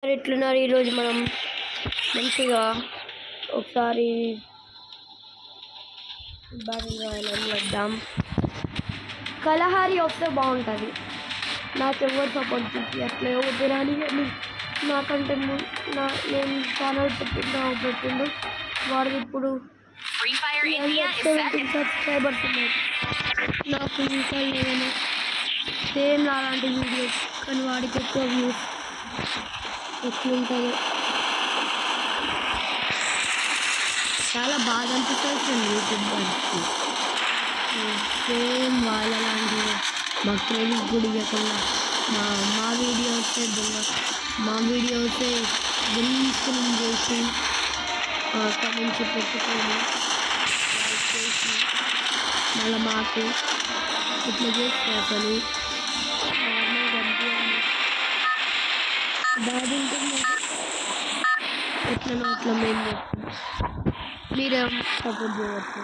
ఎట్లున్నారు? ఈరోజు మనం మంచిగా ఒకసారి బ్యాటిల్ రాయల్ అని వద్దాం. కలహారి వస్తే బాగుంటుంది. నాకు ఎవరు సపోర్ట్ చూపించట్లే వద్దురాని నాకంటే నేను ఛానల్ పెట్టిండు వాడు ఇప్పుడు సబ్స్క్రైబర్స్ ఉన్నారు. నాకు ఇంకా లేదని సేమ్ అలాంటి వీడియోస్ కానీ వాడికి ఎక్కువ వ్యూస్ ఎట్లుంటుందో చాలా బాగా అనిపిస్తుంది యూట్యూబ్ వాళ్ళకి. సేమ్ వాళ్ళ లాంటి మా క్రెడిట్ కూడా ఇవ్వకుండా మా వీడియోసే గ్రీన్ స్క్రీన్ చేసి అక్కడి నుంచి పెట్టుకొని లైక్ చేసి మళ్ళీ మాకు ఇట్లా చేస్తే అసలు నార్మల్గా అనిపించాలి. బాగా ఉంటుంది. ఎట్లనో అట్లా మేము చేస్తాం. మీరేం సపోర్ట్ చేయవచ్చు.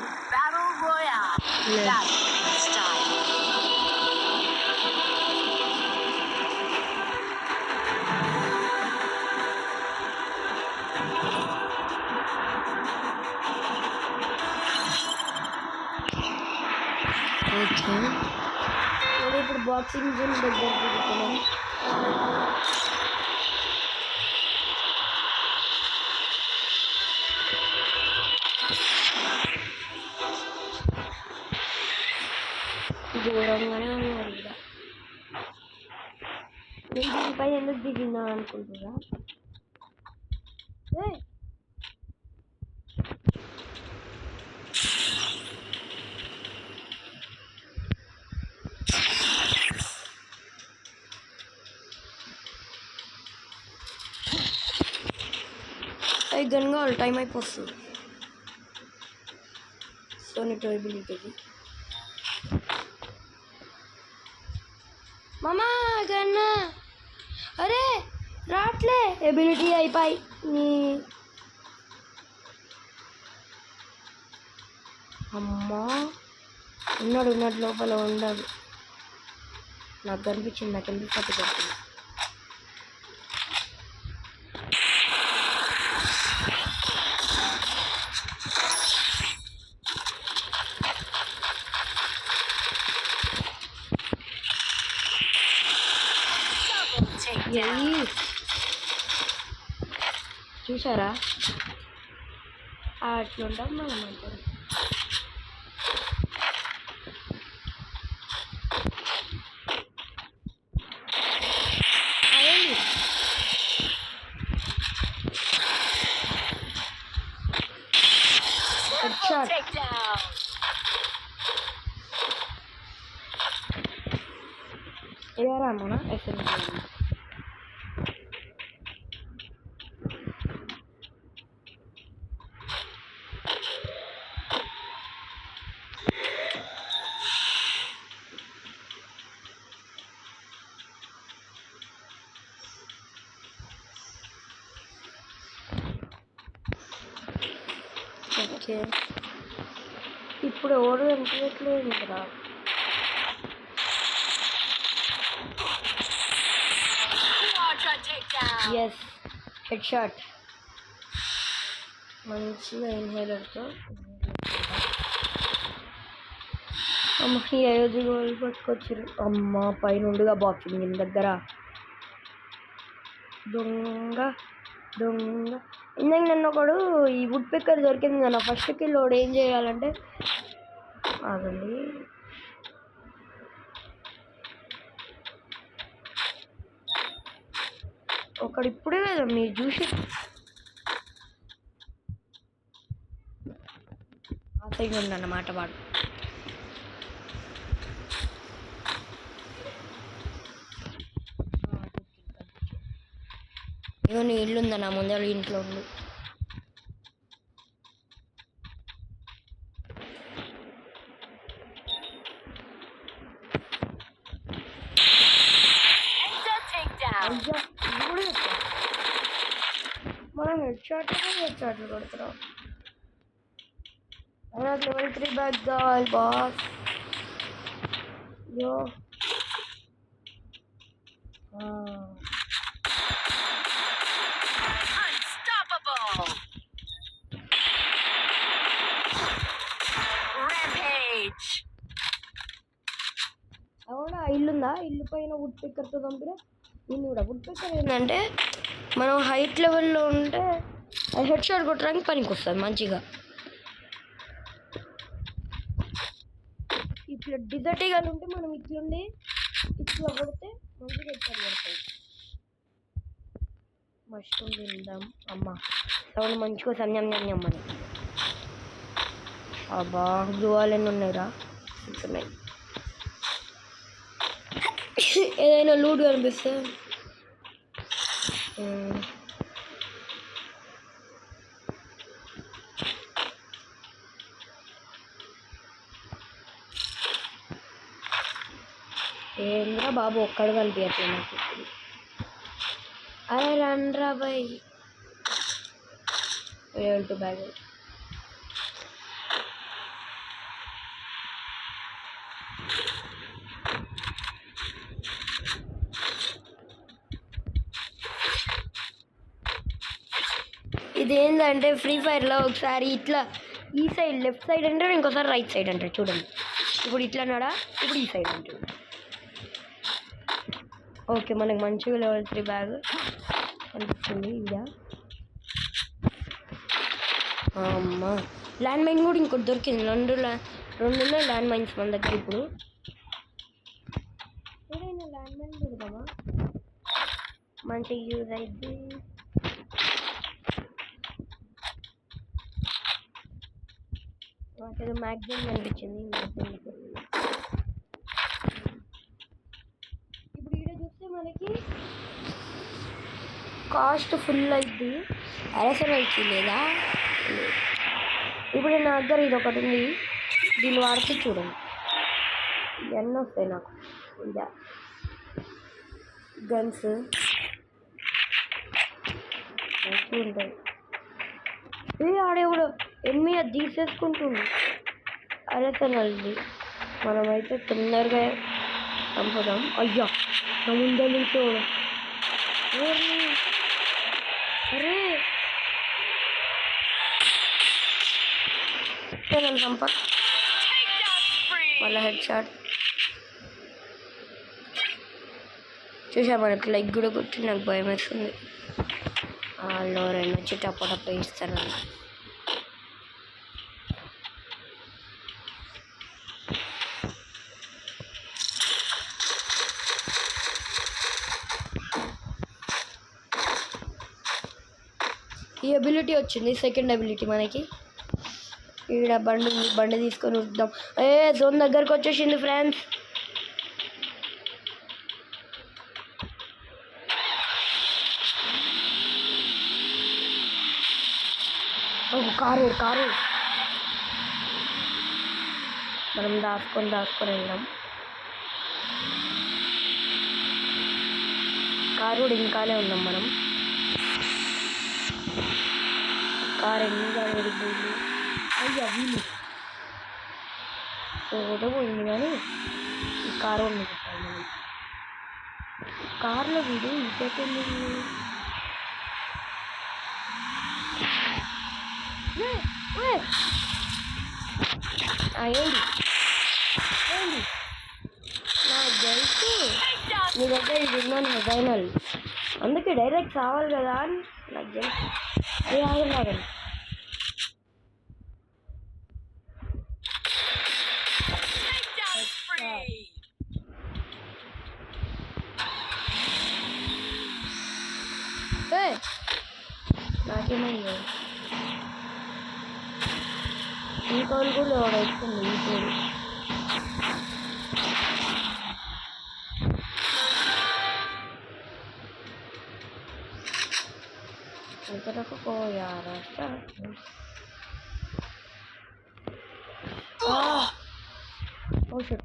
ఓకే, నేను ఇప్పుడు బాక్సింగ్ జిమ్ దగ్గర తిరుగుతున్నాను. దూరంగానే ఉన్నారు ఇక్కడ. నేను దీనిపై ఎందుకు దిగినా అనుకుంటున్నా? గన్ కావాలి, టైం అయిపోతుంది. సోనిటో ఎబిలిటీకి మామా గన్నా, అరే రాట్లే, ఎబిలిటీ అయిపోయి నీ అమ్మా. ఉన్నట్టు లోపల ఉండదు. నాకు కనిపించింది, నాకు ఎందుకు పట్టుకొచ్చింది. చూసారా అట్లుంటాం మనం అంటే. ఏరా మన ఎస్ఎంజీ ఓకే. ఇప్పుడు ఎవరు అనిపించట్లేదు కదా. ఎస్, హెడ్ షాట్ మంచిగా ఇన్హేలర్తో. అమ్మ ఈ అయోధ్య గోల్ పట్టుకొచ్చారు. అమ్మ పైనుండిగా బాక్సింగ్ దగ్గర దొంగ దొంగ. ఇందాక నన్ను ఒకడు ఈ వుడ్ పిక్కర్ దొరికింది కదా, ఫస్ట్ కిల్ వాడు ఏం చేయాలంటే ఆగండి, ఒకడు ఇప్పుడే కదా మీరు చూసి ఆ సైడ్ ఉందన్నమాట వాడు. ఇగో నీ ఇల్లు ఉందన్న ముందర, ఇంట్లో ఉంది. మనం హెడ్ షాట్లు కొడుతున్నాం. నాకు లెవెల్ 3 బ్యాగ్ కావాలి బాస్. యో ఇల్లు పైన వుడ్ పిక్కర్తో చంపినా దీన్ని కూడా వుడ్ పిక్కర్ ఏంటంటే మనం హైట్ లెవెల్లో ఉంటే అది హెడ్ షాట్ కొట్టడానికి పనికి వస్తుంది మంచిగా. ఇట్లా డిజర్టీగా ఉంటే మనం ఇట్లుండి ఇట్లా కొడితే మంచిగా హెడ్ షాట్ కొడతాయి. మష్రూమ్ తిందాం. అమ్మ సౌండ్ మంచిగా సన్యమ్మని. అబ్బా గృహాలు ఎన్ని ఉన్నాయిరా, ఉన్నాయి. ఏదైనా లూట్ కనిపిస్తే ఏంద్రా బాబు ఒక్కడు కనిపించట్లేదు నాకు. అరే రండ్రా బాయ్. 2 బ్యాగ్ ఇదేంటంటే ఫ్రీ ఫైర్లో ఒకసారి ఇట్లా ఈ సైడ్ లెఫ్ట్ సైడ్ అంటాడు, ఇంకోసారి రైట్ సైడ్ అంటాడు. చూడండి ఇప్పుడు ఇట్లా అన్నాడా, ఇప్పుడు ఈ సైడ్ అంటాడు. ఓకే మనకు మంచిగా లెవెల్ 3 బ్యాగ్ అనిపిస్తుంది. ఇదా అమ్మ ల్యాండ్ మైన్ కూడా ఇంకోటి దొరికింది. రెండు ఉన్నాయి ల్యాండ్ మైన్స్ మన దగ్గర. ఇప్పుడు ఏదైనా ల్యాండ్ మైన్ దొరుకుతామా మంచిగా యూజ్ అయితే. నాకేదో మ్యాక్సిమం అనిపించింది. ఇప్పుడు ఈడ చూస్తే మనకి కాస్ట్ ఫుల్ అయింది. అరసరైతే లేదా ఇప్పుడు నా దగ్గర ఇది ఒకటి ఉంది. దీన్ని వాడితే చూడండి ఇవన్నీ వస్తాయి నాకు. ఇదా గన్స్ మంచిగా ఉంటాయి. ఆడేవాడు ఎమ్మి అది తీసేసుకుంటుంది. అరసనల్ది మనమైతే తొందరగా చంపుదాం. అయ్యా నా ముందు నుంచి అరే నన్ను చంప మళ్ళీ హెడ్ షాట్ చూసా. మనకి లైక్ కూడా కొట్టి నాకు భయం వేస్తుంది. వాళ్ళు ఎవరైనా వచ్చి టప్ప ఇస్తారు. ఈ అబిలిటీ వచ్చింది, సెకండ్ అబిలిటీ మనకి. ఈడ బండి ఉంది, బండి తీసుకొని వద్దాం. జోన్ దగ్గరకు వచ్చేసింది ఫ్రెండ్స్. కారు మనం దాచుకొని వెళ్దాం. కారు ఇంకానే ఉన్నాం మనం. కారు ఎన్నిగా వెళ్ళిపోయింది. అయ్యా వీలు ఏదో పోయింది కానీ ఈ కారు ఉంది. కారులో వీడు ఇంకెళ్ళి ఏంటి నాకు తెలుసు నీ దగ్గర ఇది ఉన్నాను ఫైనల్, అందుకే డైరెక్ట్ కావాలి కదా అని నాకు తెలుసు. అది ఆగండి నాకేమైంది. ఈ కోళ్ళు కూడా వస్తుంది. ఈ కోళ్ళు ఇంతకు పోయారా? Oh shit.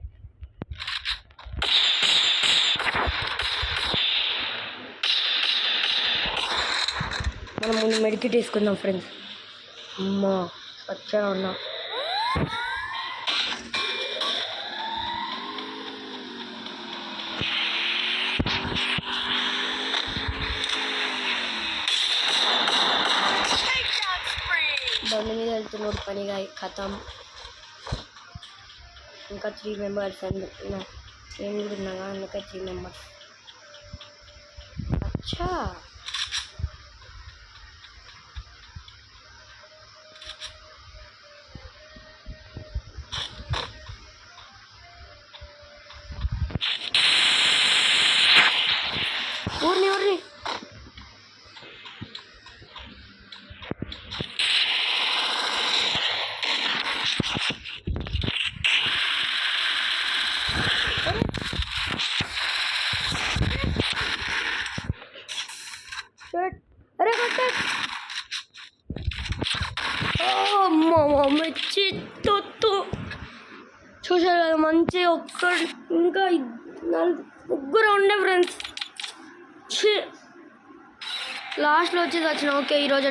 మనం ముందు మెడికేట్ వేసుకుందాం ఫ్రెండ్స్. అమ్మా పచ్చగా ఉన్నా. బండి మీద వెళ్తున్నాడు పనిగా కథం. ఇంకా 3 మెంబర్స్ ఏం కూడా ఉన్నాగా అందుకే 3 మెంబర్స్. అచ్చా ఊరిని అరే మంచి తొత్తు చూసారు కదా, మంచి ఇంకా 4 ఉండే ఫ్రెండ్స్. లాస్ట్లో వచ్చేసి వచ్చిన. ఓకే ఈరోజు